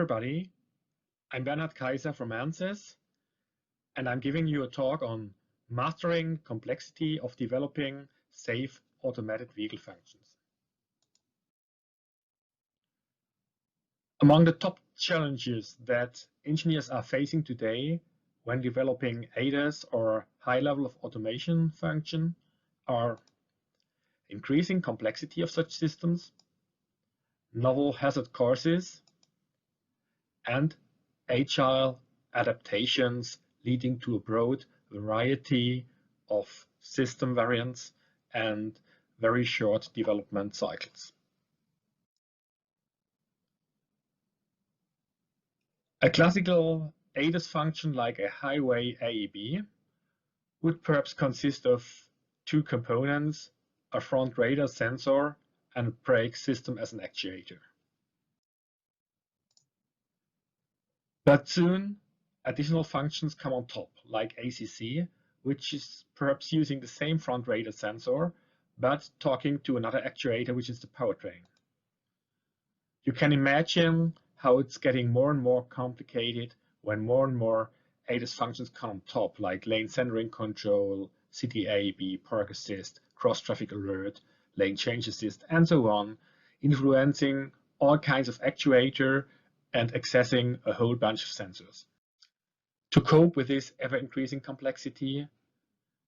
everybody, I'm Bernhard Kaiser from ANSYS, and I'm giving you a talk on mastering complexity of developing safe automated vehicle functions. Among the top challenges that engineers are facing today when developing ADAS or high level of automation function are increasing complexity of such systems, novel hazard courses, and agile adaptations leading to a broad variety of system variants and very short development cycles. A classical ADAS function like a highway AEB would perhaps consist of two components, a front radar sensor and a brake system as an actuator. But soon, additional functions come on top, like ACC, which is perhaps using the same front radar sensor, but talking to another actuator, which is the powertrain. You can imagine how it's getting more and more complicated when more and more ADAS functions come on top, like lane centering control, city AEB, park assist, cross-traffic alert, lane change assist, and so on, influencing all kinds of actuator and accessing a whole bunch of sensors. To cope with this ever-increasing complexity,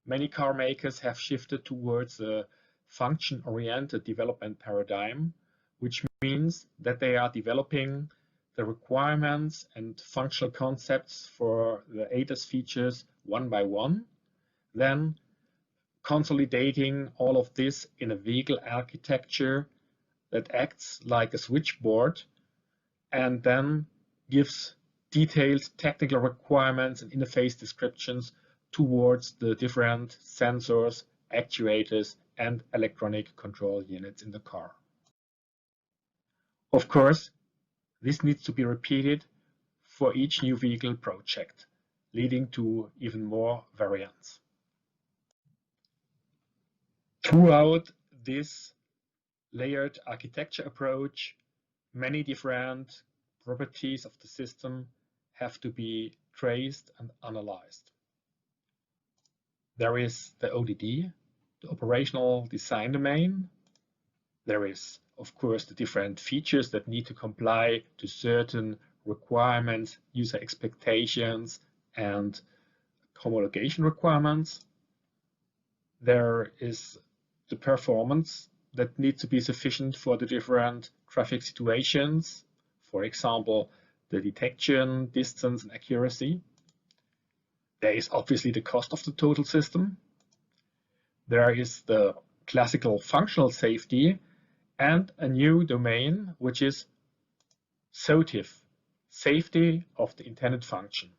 many car makers have shifted towards a function-oriented development paradigm, which means that they are developing the requirements and functional concepts for the ADAS features one by one, then consolidating all of this in a vehicle architecture that acts like a switchboard and then gives detailed technical requirements and interface descriptions towards the different sensors, actuators, and electronic control units in the car. Of course, this needs to be repeated for each new vehicle project, leading to even more variants. Throughout this layered architecture approach, many different properties of the system have to be traced and analyzed. There is the ODD, the operational design domain. There is, of course, the different features that need to comply to certain requirements, user expectations, and homologation requirements. There is the performance that needs to be sufficient for the different traffic situations, for example, the detection, distance, and accuracy. There is obviously the cost of the total system. There is the classical functional safety and a new domain, which is SOTIF, safety of the intended function.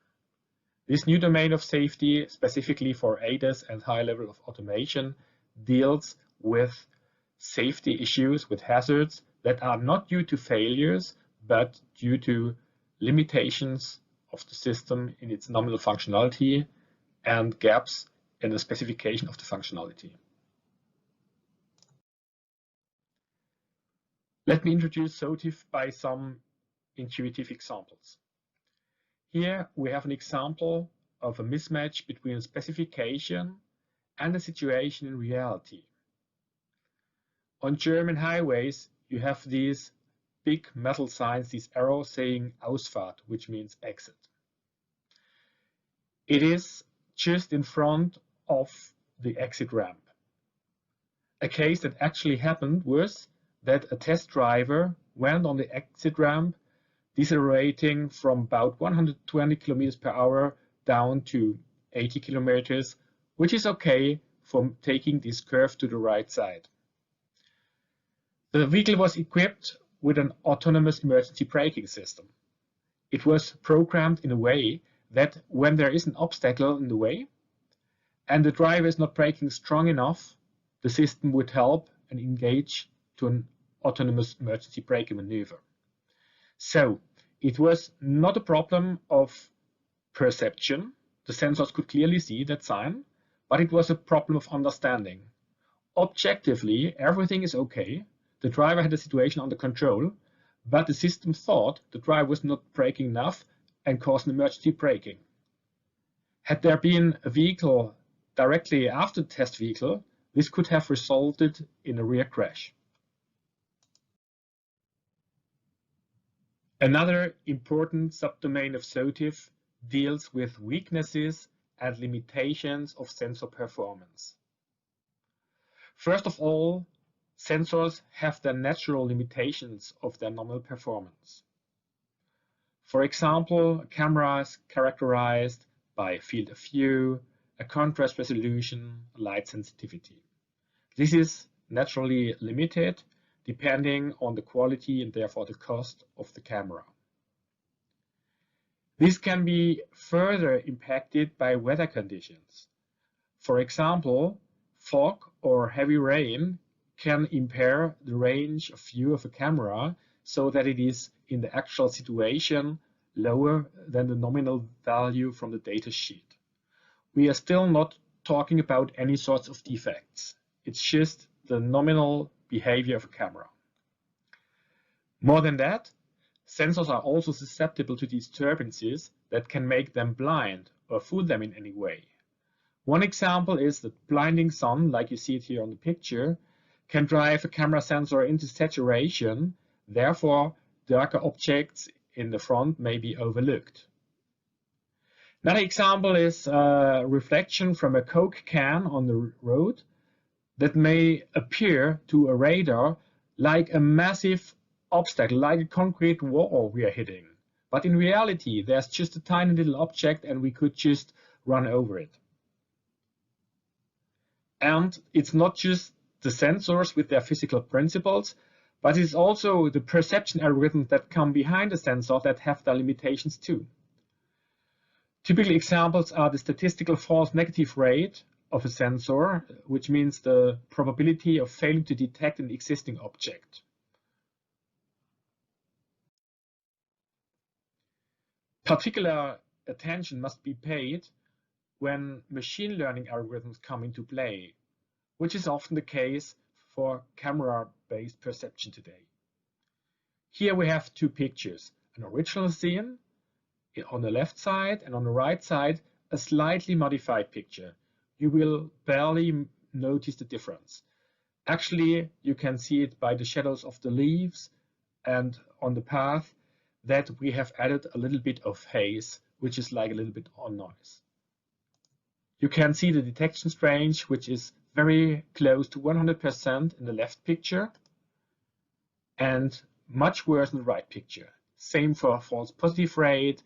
This new domain of safety, specifically for ADAS and high level of automation, deals with safety issues, with hazards that are not due to failures, but due to limitations of the system in its nominal functionality and gaps in the specification of the functionality. Let me introduce SOTIF by some intuitive examples. Here we have an example of a mismatch between a specification and a situation in reality. On German highways, you have these big metal signs, these arrows saying Ausfahrt, which means exit. It is just in front of the exit ramp. A case that actually happened was that a test driver went on the exit ramp, decelerating from about 120 kilometers per hour down to 80 kilometers, which is okay for taking this curve to the right side. The vehicle was equipped with an autonomous emergency braking system. It was programmed in a way that when there is an obstacle in the way and the driver is not braking strong enough, the system would help and engage to an autonomous emergency braking maneuver. So it was not a problem of perception. The sensors could clearly see that sign, but it was a problem of understanding. Objectively, everything is okay. The driver had the situation under control, but the system thought the drive was not braking enough and caused an emergency braking. Had there been a vehicle directly after the test vehicle, this could have resulted in a rear crash. Another important subdomain of SOTIF deals with weaknesses and limitations of sensor performance. First of all, sensors have their natural limitations of their normal performance. For example, a camera is characterized by field of view, a contrast resolution, light sensitivity. This is naturally limited depending on the quality and therefore the cost of the camera. This can be further impacted by weather conditions. For example, fog or heavy rain can impair the range of view of a camera so that it is in the actual situation lower than the nominal value from the data sheet. We are still not talking about any sorts of defects. It's just the nominal behavior of a camera. More than that, sensors are also susceptible to disturbances that can make them blind or fool them in any way. One example is that blinding sun, like you see it here on the picture, can drive a camera sensor into saturation. Therefore, darker objects in the front may be overlooked. Another example is a reflection from a Coke can on the road that may appear to a radar like a massive obstacle, like a concrete wall we are hitting. But in reality, there's just a tiny little object and we could just run over it. And it's not just the sensors with their physical principles, but it's also the perception algorithms that come behind the sensor that have their limitations too. Typical examples are the statistical false negative rate of a sensor, which means the probability of failing to detect an existing object. Particular attention must be paid when machine learning algorithms come into play, which is often the case for camera-based perception today. Here we have two pictures, an original scene on the left side and on the right side a slightly modified picture. You will barely notice the difference. Actually, you can see it by the shadows of the leaves and on the path that we have added a little bit of haze, which is like a little bit of noise. You can see the detection range, which is very close to 100% in the left picture and much worse in the right picture. Same for false positive rate,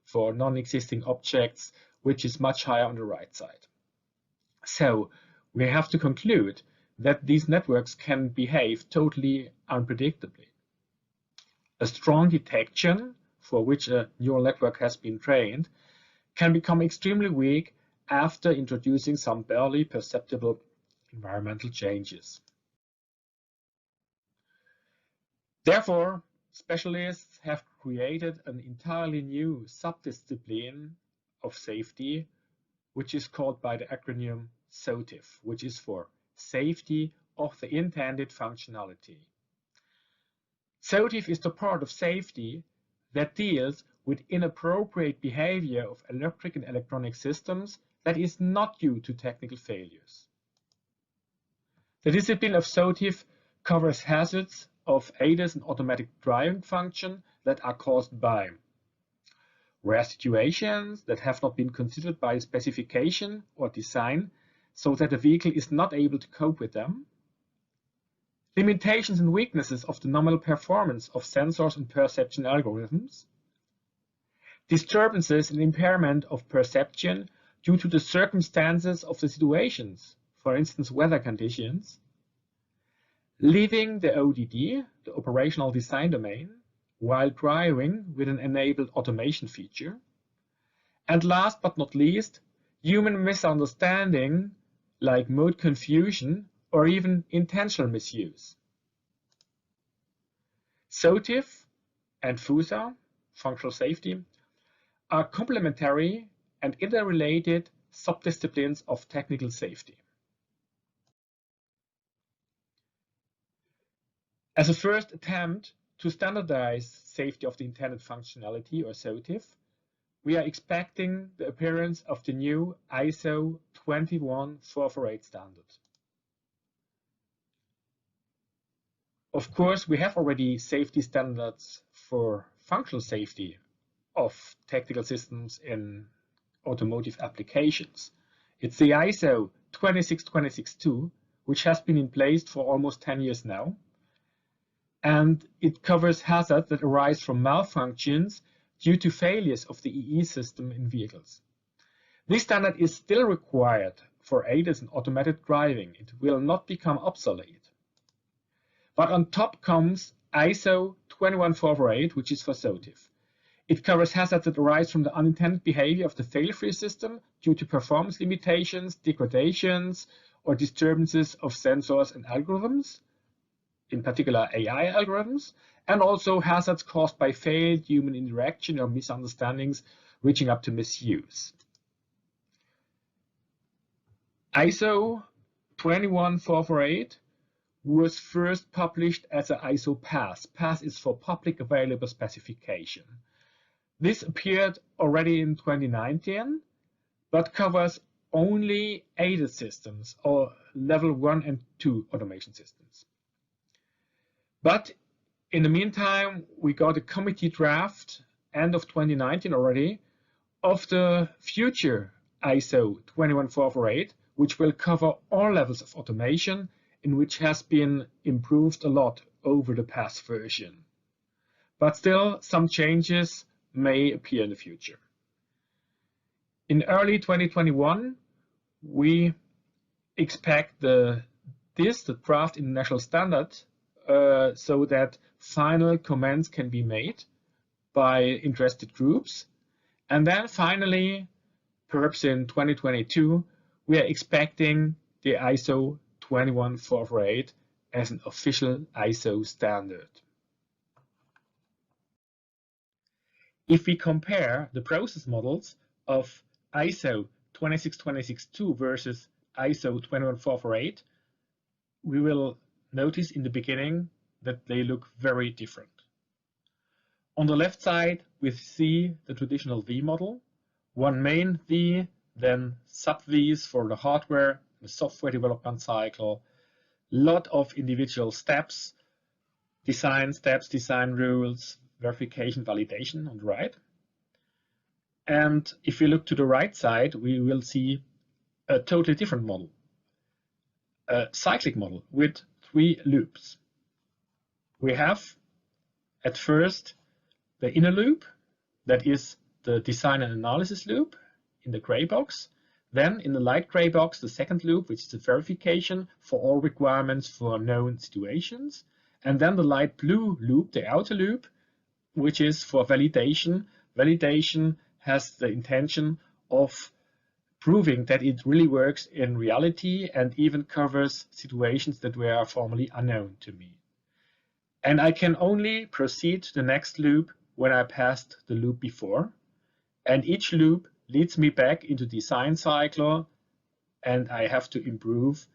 for non-existing objects, which is much higher on the right side. So we have to conclude that these networks can behave totally unpredictably. A strong detection, for which a neural network has been trained, can become extremely weak after introducing some barely perceptible environmental changes. Therefore, specialists have created an entirely new subdiscipline of safety, which is called by the acronym SOTIF, which is for Safety of the Intended Functionality. SOTIF is the part of safety that deals with inappropriate behavior of electric and electronic systems that is not due to technical failures. The discipline of SOTIF covers hazards of ADAS and automatic driving function that are caused by rare situations that have not been considered by specification or design so that the vehicle is not able to cope with them, limitations and weaknesses of the nominal performance of sensors and perception algorithms, disturbances and impairment of perception due to the circumstances of the situations, for instance weather conditions, leaving the ODD, the operational design domain, while driving with an enabled automation feature, and last but not least, human misunderstanding like mode confusion or even intentional misuse. SOTIF and FUSA, functional safety, are complementary and interrelated subdisciplines of technical safety. As a first attempt to standardize safety of the intended functionality, or SOTIF, we are expecting the appearance of the new ISO 21448 standard. Of course, we have already safety standards for functional safety of technical systems in automotive applications. It's the ISO 26262, which has been in place for almost 10 years now. And it covers hazards that arise from malfunctions due to failures of the EE system in vehicles. This standard is still required for ADAS and automated driving. It will not become obsolete. But on top comes ISO 21448, which is for SOTIF. It covers hazards that arise from the unintended behavior of the fail-free system due to performance limitations, degradations, or disturbances of sensors and algorithms, in particular AI algorithms, and also hazards caused by failed human interaction or misunderstandings reaching up to misuse. ISO 21448 was first published as an ISO PAS. PAS is for Public Available Specification. This appeared already in 2019, but covers only ADAS systems or level 1 and 2 automation systems. But in the meantime, we got a committee draft end of 2019 already of the future ISO 21448, which will cover all levels of automation, in which has been improved a lot over the past version. But still, some changes may appear in the future. In early 2021, we expect the draft international standard so that final comments can be made by interested groups. And then finally, perhaps in 2022, we are expecting the ISO 21448 as an official ISO standard. If we compare the process models of ISO 26262 versus ISO 21448, we will notice in the beginning that they look very different. On the left side, we see the traditional V model, one main V, then sub-Vs for the hardware, the software development cycle, lot of individual steps, design rules, verification, validation on the right. And if we look to the right side, we will see a totally different model, a cyclic model with 3 loops. We have at first the inner loop, that is the design and analysis loop in the gray box. Then in the light gray box, the second loop, which is the verification for all requirements for known situations. And then the light blue loop, the outer loop, which is for validation. Validation has the intention of proving that it really works in reality and even covers situations that were formerly unknown to me. And I can only proceed to the next loop when I passed the loop before. And each loop leads me back into design cycle, and I have to improve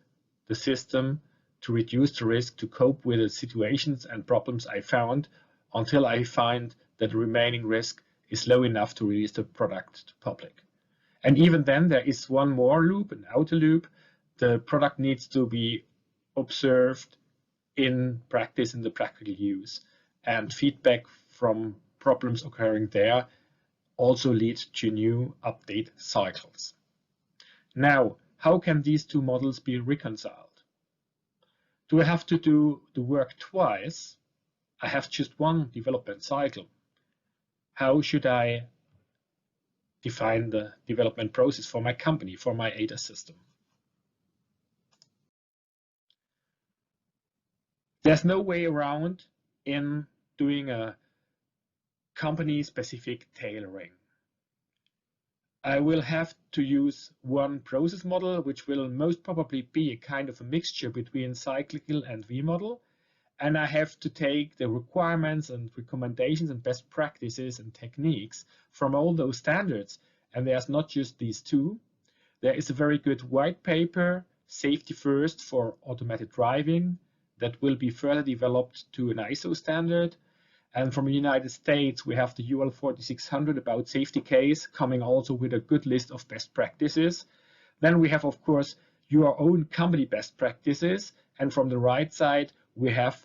the system to reduce the risk to cope with the situations and problems I found until I find that the remaining risk is low enough to release the product to public. And even then, there is one more loop, an outer loop. The product needs to be observed in practice, in the practical use, and feedback from problems occurring there also lead to new update cycles. Now, how can these two models be reconciled? Do I have to do the work twice? I have just one development cycle. How should I define the development process for my company, for my ADAS system? There's no way around in doing a company-specific tailoring. I will have to use one process model, which will most probably be a kind of a mixture between cyclical and V model. And I have to take the requirements and recommendations and best practices and techniques from all those standards. And there's not just these two. There is a very good white paper, Safety First for Automated Driving, that will be further developed to an ISO standard. And from the United States, we have the UL 4600 about safety case, coming also with a good list of best practices. Then we have, of course, your own company best practices. And from the right side, we have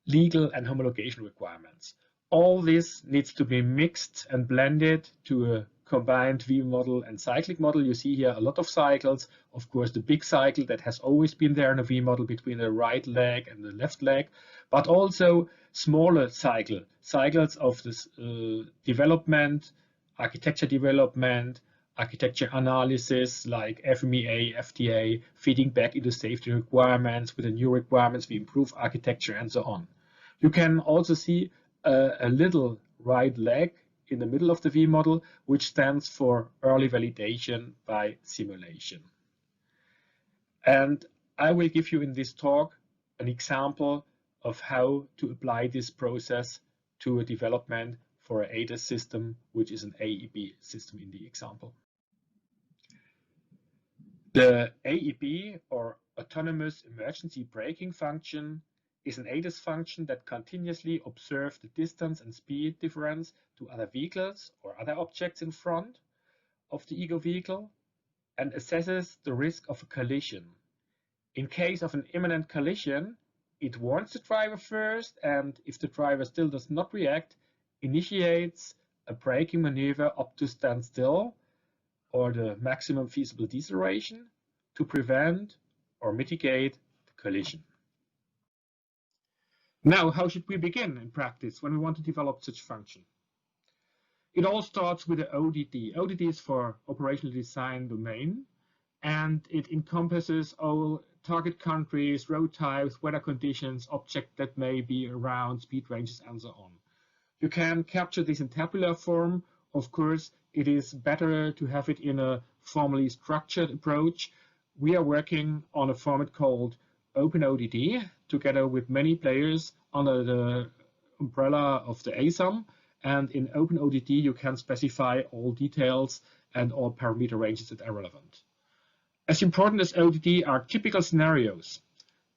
legal and homologation requirements. All this needs to be mixed and blended to a combined V model and cyclic model. You see here a lot of cycles. Of course, the big cycle that has always been there in a V model between the right leg and the left leg, but also smaller cycles of this development, architecture development, architecture analysis like FMEA, FDA, feeding back into safety requirements. With the new requirements, we improve architecture and so on. You can also see a little right leg in the middle of the V model, which stands for early validation by simulation. And I will give you in this talk an example of how to apply this process to a development for an ADAS system, which is an AEB system in the example. The AEB, or Autonomous Emergency Braking Function, is an ADAS function that continuously observes the distance and speed difference to other vehicles or other objects in front of the ego vehicle and assesses the risk of a collision. In case of an imminent collision, it warns the driver first, and if the driver still does not react, initiates a braking maneuver up to standstill or the maximum feasible deceleration to prevent or mitigate the collision. Now, how should we begin in practice when we want to develop such function? It all starts with the ODD. ODD is for Operational Design Domain, and it encompasses all target countries, road types, weather conditions, objects that may be around, speed ranges, and so on. You can capture this in tabular form. Of course, it is better to have it in a formally structured approach. We are working on a format called OpenODD, together with many players under the umbrella of the ASAM. And in OpenODD, you can specify all details and all parameter ranges that are relevant. As important as ODD are typical scenarios.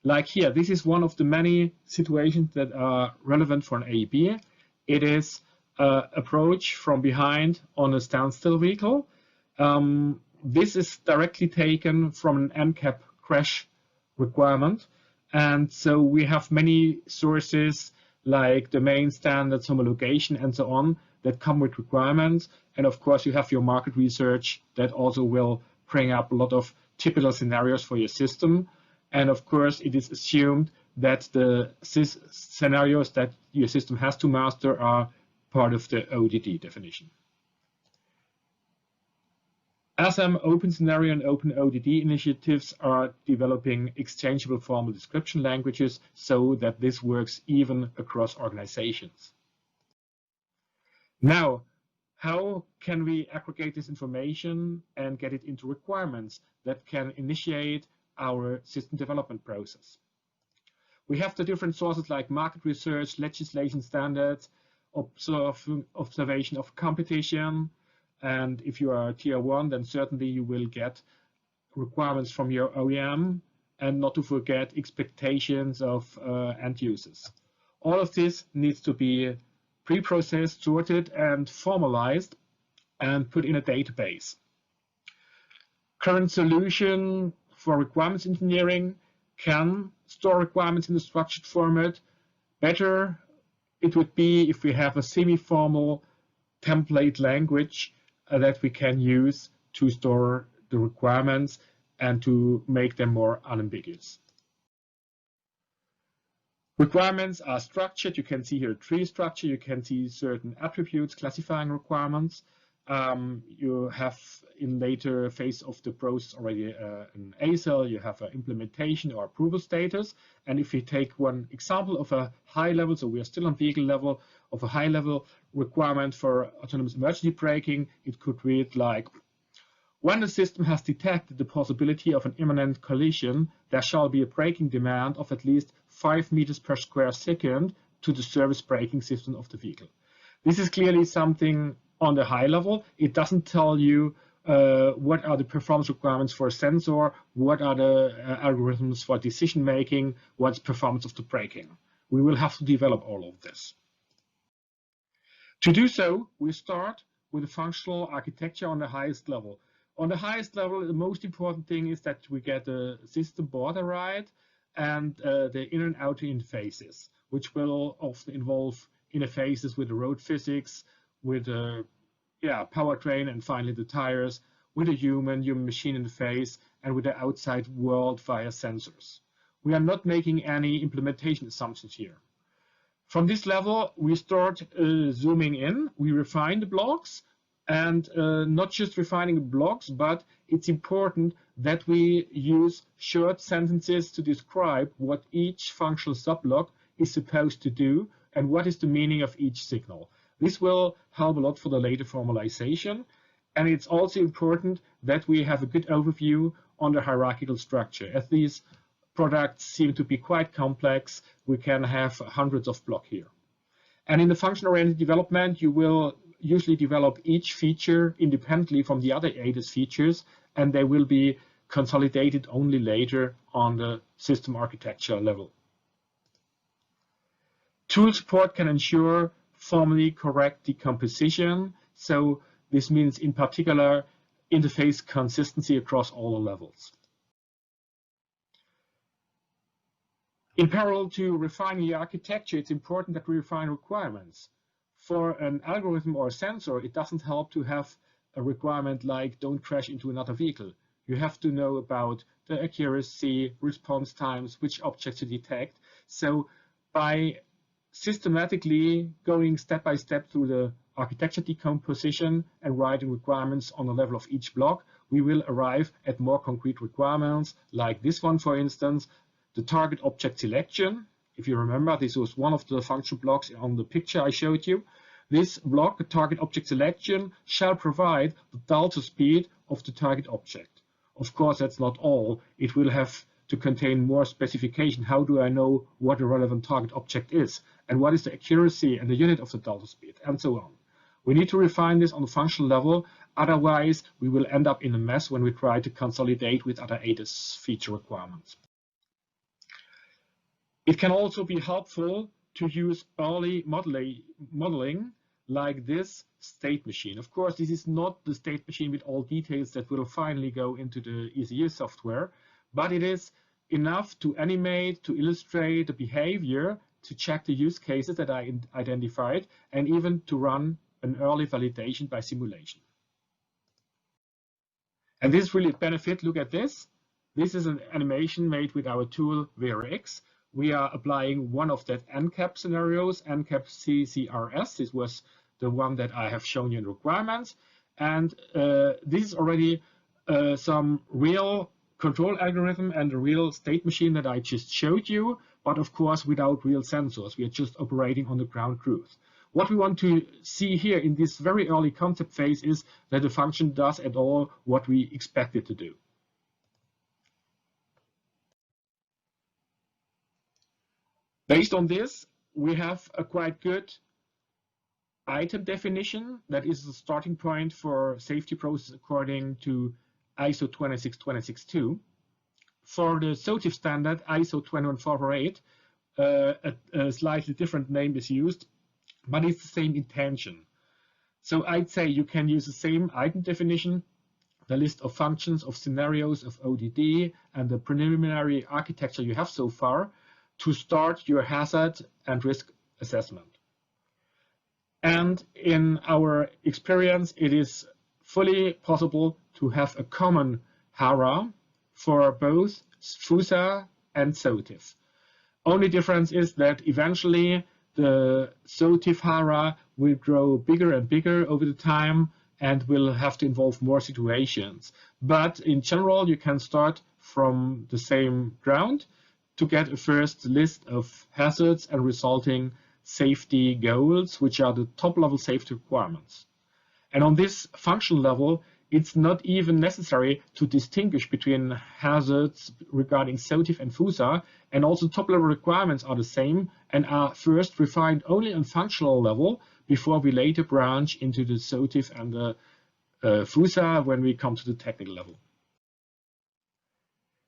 Like here, this is one of the many situations that are relevant for an AEB. It is approach from behind on a standstill vehicle. This is directly taken from an NCAP crash requirement. And so we have many sources like domain standards, homologation, and so on that come with requirements. And of course, you have your market research that also will bring up a lot of typical scenarios for your system. And of course, it is assumed that the scenarios that your system has to master are part of the ODD definition. ASAM Open Scenario and Open ODD initiatives are developing exchangeable formal description languages so that this works even across organizations. Now, how can we aggregate this information and get it into requirements that can initiate our system development process? We have the different sources like market research, legislation standards, observation of competition, and if you are tier 1, then certainly you will get requirements from your OEM, and not to forget expectations of end users. All of this needs to be pre-processed, sorted, and formalized, and put in a database. Current solution for requirements engineering can store requirements in a structured format. Better it would be if we have a semi-formal template language that we can use to store the requirements and to make them more unambiguous. Requirements are structured. You can see here a tree structure. You can see certain attributes classifying requirements. You have in later phase of the process already an ASL. You have an implementation or approval status. And if we take one example of a high level, so we are still on vehicle level, of a high level requirement for autonomous emergency braking, it could read like, when the system has detected the possibility of an imminent collision, there shall be a braking demand of at least 5 meters per square second to the service braking system of the vehicle. This is clearly something on the high level. It doesn't tell you what are the performance requirements for a sensor, what are the algorithms for decision making, what's performance of the braking. We will have to develop all of this. To do so, we start with the functional architecture on the highest level. On the highest level, the most important thing is that we get the system border right and the in and outer interfaces, which will often involve interfaces with the road physics, with the powertrain, and finally the tires, with a human-machine interface, and with the outside world via sensors. We are not making any implementation assumptions here. From this level, we start zooming in. We refine the blocks, and not just refining the blocks, but it's important that we use short sentences to describe what each functional subblock is supposed to do and what is the meaning of each signal. This will help a lot for the later formalization. And it's also important that we have a good overview on the hierarchical structure. As these products seem to be quite complex, we can have hundreds of blocks here. And in the function-oriented development, you will usually develop each feature independently from the other ADAS features, and they will be consolidated only later on the system architecture level. Tool support can ensure formally correct decomposition. So this means, in particular, interface consistency across all the levels. In parallel to refining the architecture, it's important that we refine requirements. For an algorithm or a sensor, it doesn't help to have a requirement like don't crash into another vehicle. You have to know about the accuracy, response times, which objects to detect. So by systematically going step by step through the architecture decomposition and writing requirements on the level of each block, we will arrive at more concrete requirements, like this one, for instance, the target object selection. If you remember, this was one of the function blocks on the picture I showed you. This block, the target object selection, shall provide the delta speed of the target object. Of course, that's not all. It will have to contain more specification. How do I know what the relevant target object is? And what is the accuracy and the unit of the delta speed? And so on. We need to refine this on the functional level. Otherwise, we will end up in a mess when we try to consolidate with other ADAS feature requirements. It can also be helpful to use early modeling like this state machine. Of course, this is not the state machine with all details that will finally go into the ECU software, but it is enough to animate, to illustrate the behavior, to check the use cases that I identified, and even to run an early validation by simulation. And this is really a benefit. Look at this. This is an animation made with our tool VRX. We are applying one of that NCAP scenarios, NCAP CCRS. This was the one that I have shown you in requirements. And this is already some real control algorithm and a real state machine that I just showed you, but of course without real sensors. We are just operating on the ground truth. What we want to see here in this very early concept phase is that the function does at all what we expect it to do. Based on this, we have a quite good item definition that is the starting point for safety process according to ISO 26262. For the SOTIF standard, ISO 21448, a slightly different name is used, but it's the same intention. So I'd say you can use the same item definition, the list of functions, of scenarios, of ODD, and the preliminary architecture you have so far to start your hazard and risk assessment. And in our experience, it is fully possible to have a common HARA for both FUSA and SOTIF. Only difference is that eventually the SOTIF HARA will grow bigger and bigger over the time and will have to involve more situations. But in general, you can start from the same ground to get a first list of hazards and resulting safety goals, which are the top-level safety requirements. And on this function level, it's not even necessary to distinguish between hazards regarding SOTIF and FUSA, and also top-level requirements are the same and are first refined only on functional level before we later branch into the SOTIF and the FUSA when we come to the technical level.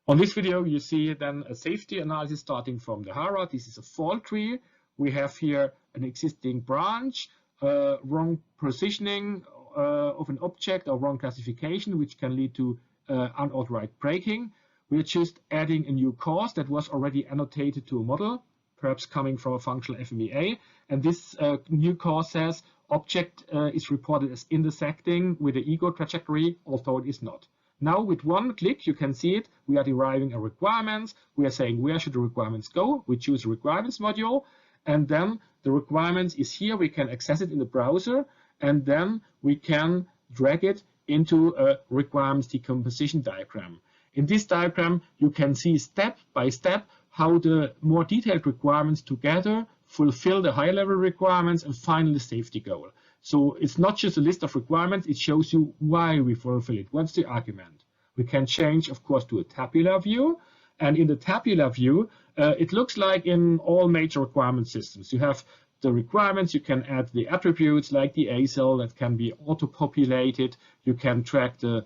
On this video, you see then a safety analysis starting from the HARA. This is a fault tree. We have here an existing branch. wrong positioning of an object or wrong classification, which can lead to unauthorized braking. We're just adding a new cause that was already annotated to a model, perhaps coming from a functional FMEA. And this new cause says object is reported as intersecting with the ego trajectory, although it is not. Now with one click, you can see it. We are deriving a requirements. We are saying where should the requirements go. We choose the requirements module. And then the requirements is here. We can access it in the browser. And then we can drag it into a requirements decomposition diagram. In this diagram, you can see step by step how the more detailed requirements together fulfill the higher level requirements and finally the safety goal. So it's not just a list of requirements, it shows you why we fulfill it. What's the argument? We can change, of course, to a tabular view. And in the tabular view, it looks like in all major requirement systems. You have the requirements, you can add the attributes like the ASL that can be auto-populated. You can track the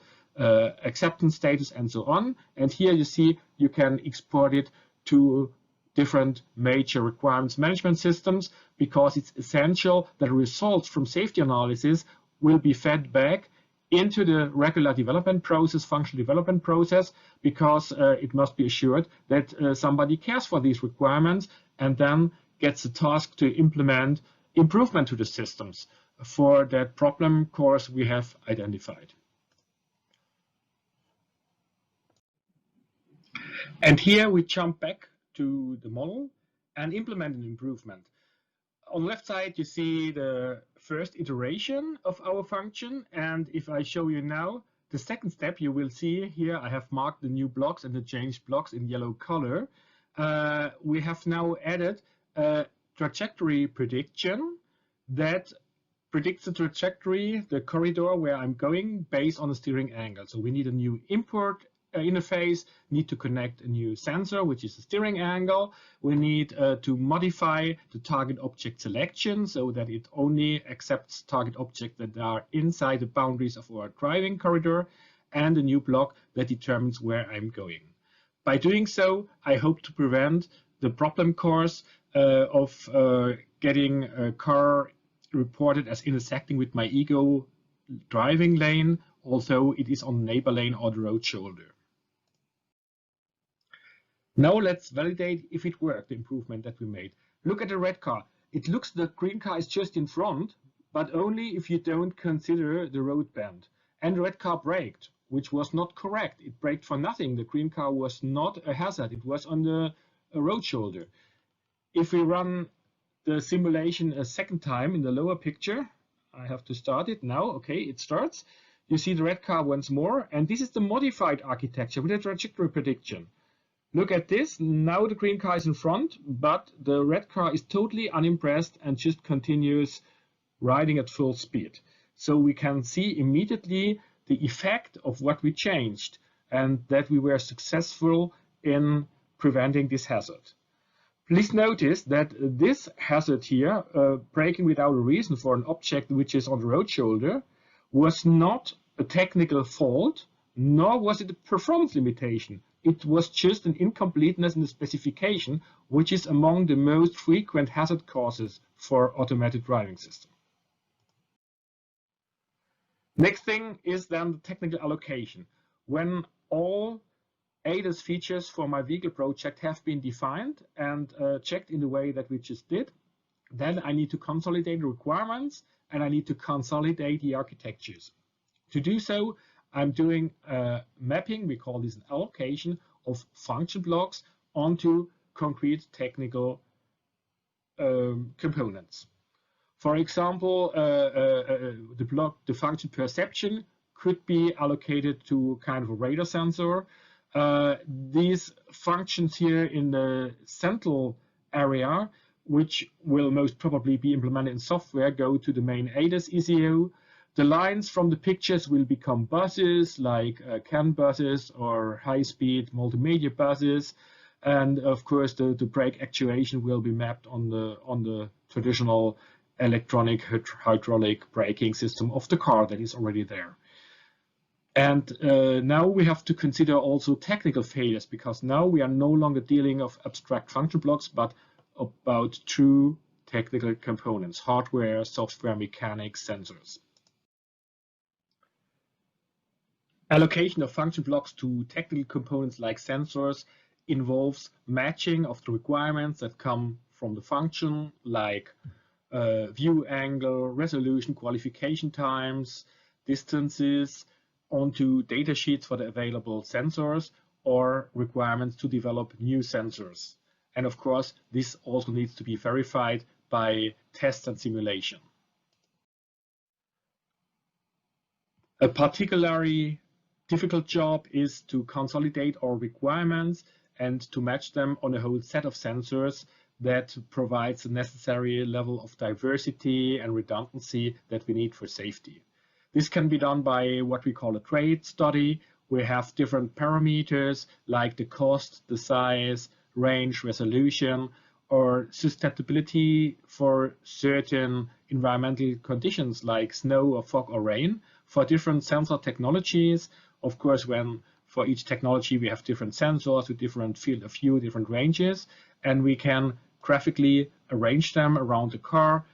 acceptance status and so on. And here you see you can export it to different major requirements management systems because it's essential that results from safety analysis will be fed back into the regular development process, functional development process, because it must be assured that somebody cares for these requirements and then gets the task to implement improvement to the systems for that problem course we have identified. And here we jump back to the model and implement an improvement. On the left side, you see the first iteration of our function. And if I show you now the second step, you will see here I have marked the new blocks and the changed blocks in yellow color. We have now added a trajectory prediction that predicts the trajectory, the corridor where I'm going based on the steering angle. So we need a new import interface, need to connect a new sensor, which is the steering angle. We need to modify the target object selection so that it only accepts target objects that are inside the boundaries of our driving corridor, and a new block that determines where I'm going. By doing so, I hope to prevent the problem course of getting a car reported as intersecting with my ego driving lane, although it is on the neighbor lane or the road shoulder. Now let's validate if it worked, the improvement that we made. Look at the red car. It looks the green car is just in front, but only if you don't consider the road bend. And the red car braked, which was not correct. It braked for nothing. The green car was not a hazard. It was on the road shoulder. If we run the simulation a second time in the lower picture, I have to start it now. Okay, it starts. You see the red car once more, and this is the modified architecture with a trajectory prediction. Look at this. Now the green car is in front, but the red car is totally unimpressed and just continues riding at full speed. So we can see immediately the effect of what we changed and that we were successful in preventing this hazard. Please notice that this hazard here, braking without a reason for an object which is on the road shoulder, was not a technical fault, nor was it a performance limitation. It was just an incompleteness in the specification, which is among the most frequent hazard causes for automated driving system. Next thing is then the technical allocation. When all ADAS features for my vehicle project have been defined and checked in the way that we just did, then I need to consolidate the requirements and I need to consolidate the architectures. To do so, I'm doing a mapping, we call this an allocation, of function blocks onto concrete technical components. For example, the function perception could be allocated to kind of a radar sensor. These functions here in the central area, which will most probably be implemented in software, go to the main ADAS ECU. The lines from the pictures will become buses like CAN buses or high-speed multimedia buses. And of course, the brake actuation will be mapped on the traditional electronic hydraulic braking system of the car that is already there. And now we have to consider also technical failures, because now we are no longer dealing with abstract function blocks, but about true technical components, hardware, software, mechanics, sensors. Allocation of function blocks to technical components like sensors involves matching of the requirements that come from the function, like view angle, resolution, qualification times, distances, onto data sheets for the available sensors, or requirements to develop new sensors. And of course, this also needs to be verified by tests and simulation. A particularly difficult job is to consolidate our requirements and to match them on a whole set of sensors that provides the necessary level of diversity and redundancy that we need for safety. This can be done by what we call a trade study. We have different parameters like the cost, the size, range, resolution, or susceptibility for certain environmental conditions like snow or fog or rain for different sensor technologies. Of course, for each technology we have different sensors with different field of view, different ranges, and we can graphically arrange them around the car,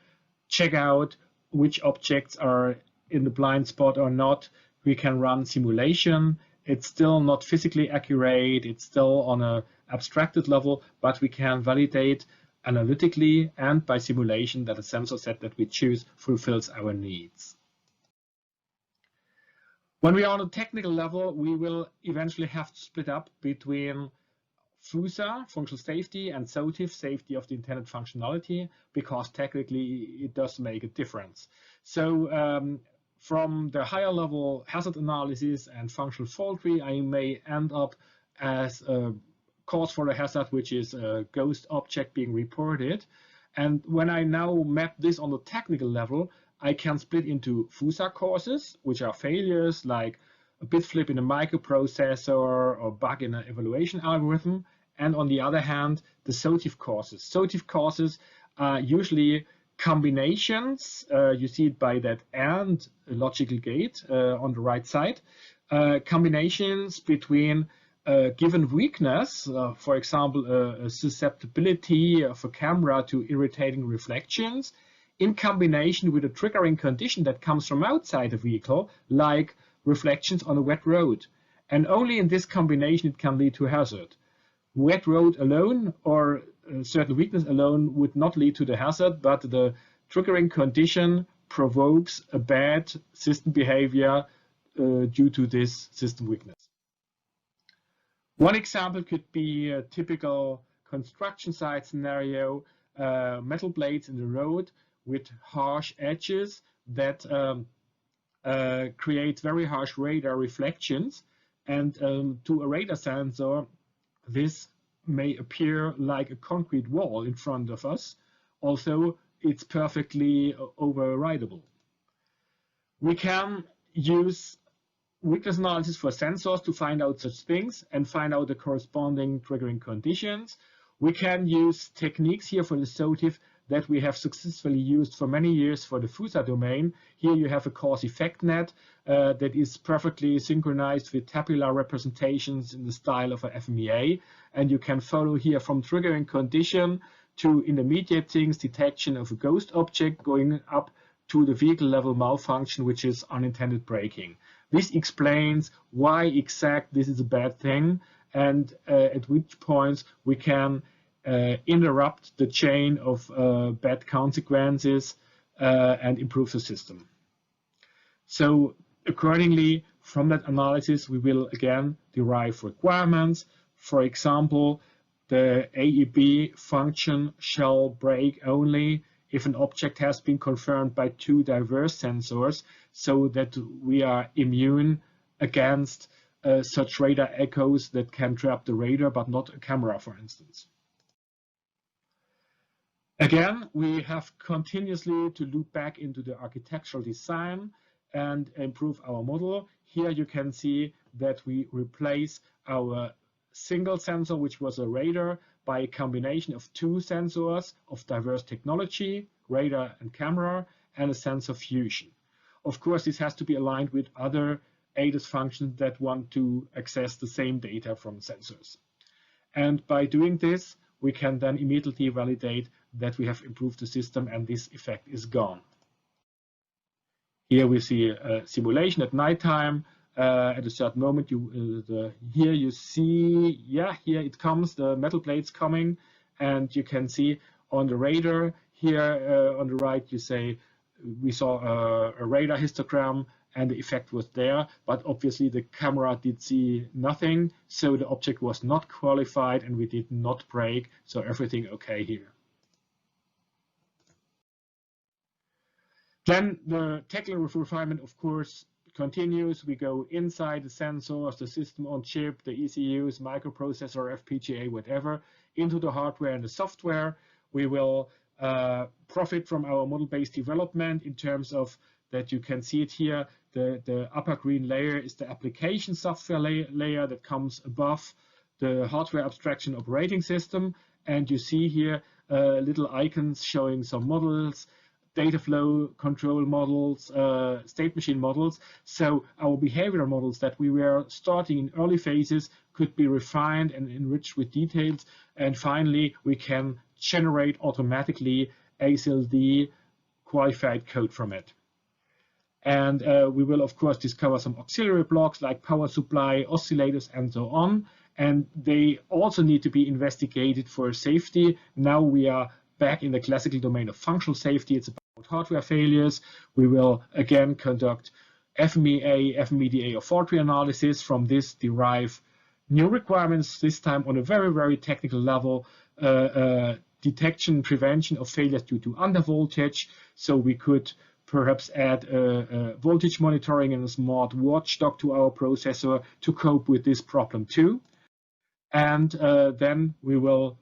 check out which objects are in the blind spot or not. We can run simulation. It's still not physically accurate, it's still on an abstracted level, but we can validate analytically and by simulation that a sensor set that we choose fulfills our needs. When we are on a technical level, we will eventually have to split up between FUSA, functional safety, and SOTIF, safety of the intended functionality, because technically it does make a difference. So from the higher level hazard analysis and functional fault tree, I may end up as a cause for a hazard, which is a ghost object being reported. And when I now map this on the technical level, I can split into FUSA causes, which are failures like a bit flip in a microprocessor or bug in an evaluation algorithm. And on the other hand, the SOTIF causes. SOTIF causes are usually combinations. You see it by that AND logical gate on the right side. Combinations between a given weakness, for example, a susceptibility of a camera to irritating reflections, in combination with a triggering condition that comes from outside the vehicle, like reflections on a wet road. And only in this combination it can lead to hazard. Wet road alone or a certain weakness alone would not lead to the hazard, but the triggering condition provokes a bad system behavior due to this system weakness. One example could be a typical construction site scenario, metal blades in the road with harsh edges that create very harsh radar reflections. And to a radar sensor, this may appear like a concrete wall in front of us. Also, it's perfectly overridable. We can use weakness analysis for sensors to find out such things and find out the corresponding triggering conditions. We can use techniques here for the SOTIF that we have successfully used for many years for the FUSA domain. Here you have a cause-effect net that is perfectly synchronized with tabular representations in the style of a FMEA. And you can follow here from triggering condition to intermediate things, detection of a ghost object, going up to the vehicle level malfunction, which is unintended braking. This explains why exact this is a bad thing and at which points we can interrupt the chain of bad consequences and improve the system. So accordingly, from that analysis, we will again derive requirements. For example, the AEB function shall break only if an object has been confirmed by two diverse sensors, so that we are immune against such radar echoes that can trap the radar, but not a camera, for instance. Again, we have continuously to loop back into the architectural design and improve our model. Here you can see that we replace our single sensor, which was a radar, by a combination of two sensors of diverse technology, radar and camera, and a sensor fusion. Of course, this has to be aligned with other ADAS functions that want to access the same data from sensors. And by doing this, we can then immediately validate that we have improved the system and this effect is gone. Here we see a simulation at nighttime. At a certain moment, here you see, yeah, here it comes, the metal plates coming, and you can see on the radar here on the right, you say we saw a radar histogram and the effect was there, but obviously the camera did see nothing, so the object was not qualified and we did not break, so everything okay here. Then the technical refinement, of course, continues. We go inside the sensors, the system on chip, the ECUs, microprocessor, FPGA, whatever, into the hardware and the software. We will profit from our model-based development in terms of that you can see it here. The upper green layer is the application software layer that comes above the hardware abstraction operating system. And you see here little icons showing some models, data flow control models, state machine models. So our behavioral models that we were starting in early phases could be refined and enriched with details. And finally, we can generate automatically ASIL-D qualified code from it. And we will, of course, discover some auxiliary blocks like power supply, oscillators, and so on. And they also need to be investigated for safety. Now we are back in the classical domain of functional safety. It's about hardware failures. We will again conduct FMEA, FMEDA, or fault tree analysis. From this derive new requirements, this time on a very, very technical level, detection, prevention of failures due to undervoltage. So we could perhaps add voltage monitoring and a smart watchdog to our processor to cope with this problem too. And then we will,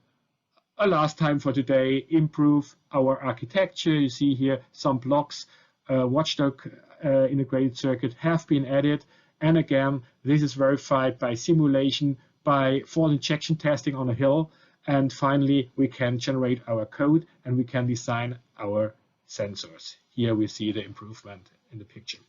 last time for today, improve our architecture. You see here some blocks, watchdog integrated circuit have been added. And again, this is verified by simulation, by fault injection testing on a hill. And finally, we can generate our code and we can design our sensors. Here we see the improvement in the picture.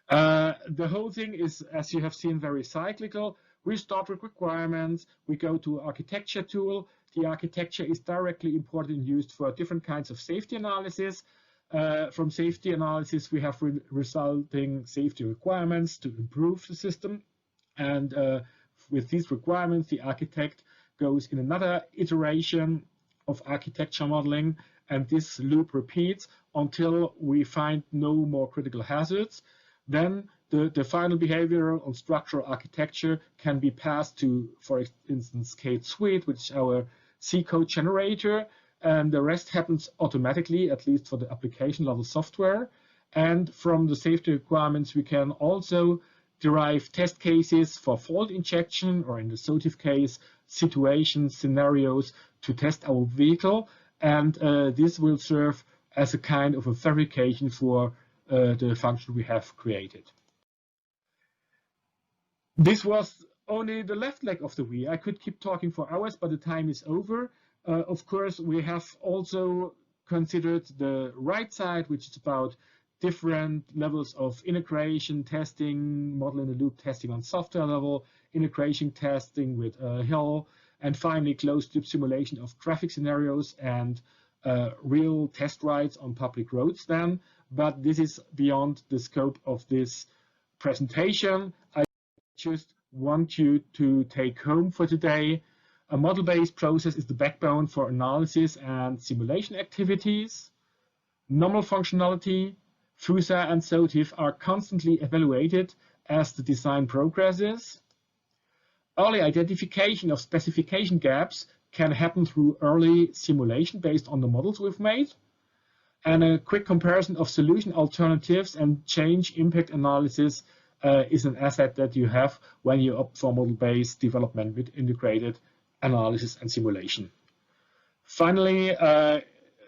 The whole thing is, as you have seen, very cyclical. We start with requirements, we go to architecture tool. The architecture is directly imported and used for different kinds of safety analysis. From safety analysis, we have resulting safety requirements to improve the system. And with these requirements, the architect goes in another iteration of architecture modeling, and this loop repeats until we find no more critical hazards. Then the final behavioral and structural architecture can be passed to, for instance, Kate Suite, which is our C code generator, and the rest happens automatically, at least for the application level software. And from the safety requirements, we can also derive test cases for fault injection, or in the SOTIF case, situations, scenarios to test our vehicle. And this will serve as a kind of a verification for the function we have created. This was only the left leg of the wheel. I could keep talking for hours, but the time is over. Of course, we have also considered the right side, which is about different levels of integration, testing, model-in-the-loop testing on software level, integration testing with Hill, and finally closed-loop simulation of traffic scenarios and real test rides on public roads then. But this is beyond the scope of this presentation. I just want you to take home for today. A model-based process is the backbone for analysis and simulation activities. Nominal functionality, FUSA and SOTIF are constantly evaluated as the design progresses. Early identification of specification gaps can happen through early simulation based on the models we've made. And a quick comparison of solution alternatives and change impact analysis is an asset that you have when you opt for model-based development with integrated analysis and simulation. Finally,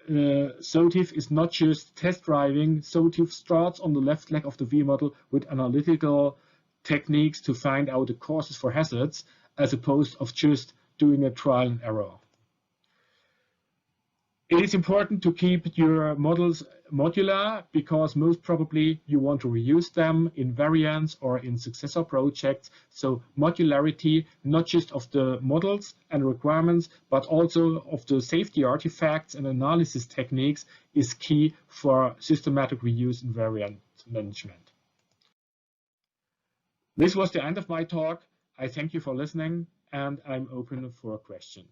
SOTIF is not just test driving. SOTIF starts on the left leg of the V model with analytical techniques to find out the causes for hazards, as opposed to just doing a trial and error. It is important to keep your models modular because most probably you want to reuse them in variants or in successor projects. So modularity, not just of the models and requirements, but also of the safety artifacts and analysis techniques is key for systematic reuse and variant management. This was the end of my talk. I thank you for listening and I'm open for questions.